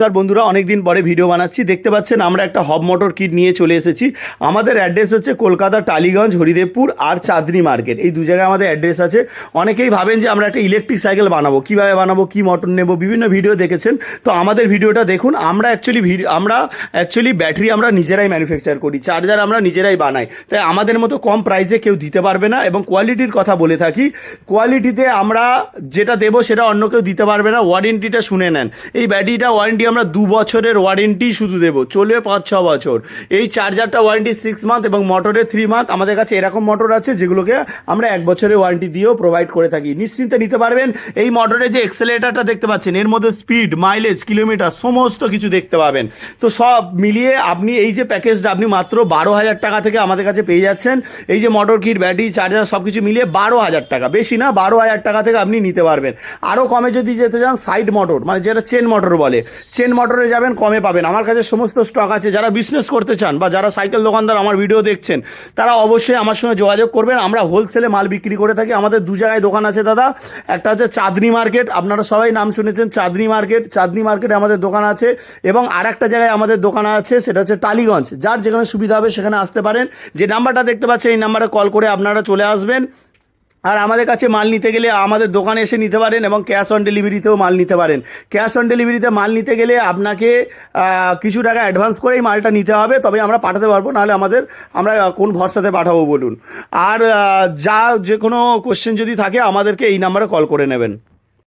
নমস্কার বন্ধুরা, অনেকদিন পরে ভিডিও বানাচ্ছি। দেখতে পাচ্ছেন আমরা একটা হব মোটর কিট নিয়ে চলে এসেছি। আমাদের অ্যাড্রেস হচ্ছে কলকাতা টালিগঞ্জ, হরিদেবপুর আর চাঁদনি মার্কেট, এই দু জায়গায় আমাদের অ্যাড্রেস আছে। অনেকেই ভাবেন যে আমরা একটা ইলেকট্রিক সাইকেল বানাবো, কীভাবে বানাবো, কী মোটর নেব, বিভিন্ন ভিডিও দেখেছেন। তো আমাদের ভিডিওটা দেখুন। আমরা অ্যাকচুয়ালি ব্যাটারি আমরা নিজেরাই ম্যানুফ্যাকচার করি, চার্জার আমরা নিজেরাই বানাই। তাই আমাদের মতো কম প্রাইসে কেউ দিতে পারবে না। এবং কোয়ালিটির কথা বলে থাকি, কোয়ালিটিতে আমরা যেটা দেবো সেটা অন্য কেউ দিতে পারবে না। ওয়ারেন্টিটা শুনে নেন। এই ব্যাটারিটা ওয়ারেন্টি আমরা 2 বছরের ওয়ারেন্টি শুধু দেবো, চলবে 5-6 বছর। এই চার্জারটা ওয়ারেন্টি 6 মান্থ এবং মোটরের 3 মান্থ। আমাদের কাছে এরকম মোটর আছে যেগুলোকে আমরা 1 বছরের ওয়ারেন্টি দিয়েও প্রোভাইড করে থাকি। নিশ্চিন্তে নিতে পারবেন। এই মোটরে যে এক্সেলেটারটা দেখতে পাচ্ছেন, এর মধ্যে স্পিড, মাইলেজ, কিলোমিটার সমস্ত কিছু দেখতে পাবেন। তো সব মিলিয়ে আপনি এই যে প্যাকেজটা আপনি মাত্র 12,000 টাকা থেকে আমাদের কাছে পেয়ে যাচ্ছেন। এই যে মোটর কিট, ব্যাটারি, চার্জার সব কিছু মিলিয়ে 12,000 টাকা, বেশি না, 12,000 টাকা থেকে আপনি নিতে পারবেন। আরও কমে যদি যেতে চান, সাইড মোটর মানে যেটা চেন মোটর বলে, চেন মোটরে যাবেন, কমে পাবেন। আমার কাছে সমস্ত স্টক আছে। যারা বিজনেস করতে চান বা যারা সাইকেল দোকানদার আমার ভিডিও দেখছেন, তারা অবশ্যই আমার সঙ্গে যোগাযোগ করবেন। আমরা হোলসেলে মাল বিক্রি করে থাকি। আমাদের 2 জায়গায় দোকান আছে দাদা। একটা হচ্ছে চাঁদনি মার্কেট, আপনারা সবাই নাম শুনেছেন চাঁদনি মার্কেট, চাঁদনি মার্কেটে আমাদের দোকান আছে। এবং আর একটা জায়গায় আমাদের দোকান আছে, সেটা হচ্ছে টালিগঞ্জ। যার যেখানে সুবিধা হবে সেখানে আসতে পারেন। যে নাম্বারটা দেখতে পাচ্ছেন, এই নাম্বারে কল করে আপনারা চলে আসবেন। আর আমাদের কাছে মাল নিতে গেলে আমাদের দোকানে এসে নিতে পারেন এবং ক্যাশ অন ডেলিভারিতেও মাল নিতে পারেন। ক্যাশ অন ডেলিভারিতে মাল নিতে গেলে আপনাকে কিছু টাকা অ্যাডভান্স করেই মালটা নিতে হবে, তবে আমরা পাঠাতে পারবো, নাহলে আমরা কোন ভরসাতে পাঠাবো বলুন। আর যে কোনো কোশ্চেন যদি থাকে আমাদেরকে এই নাম্বারে কল করে নেবেন।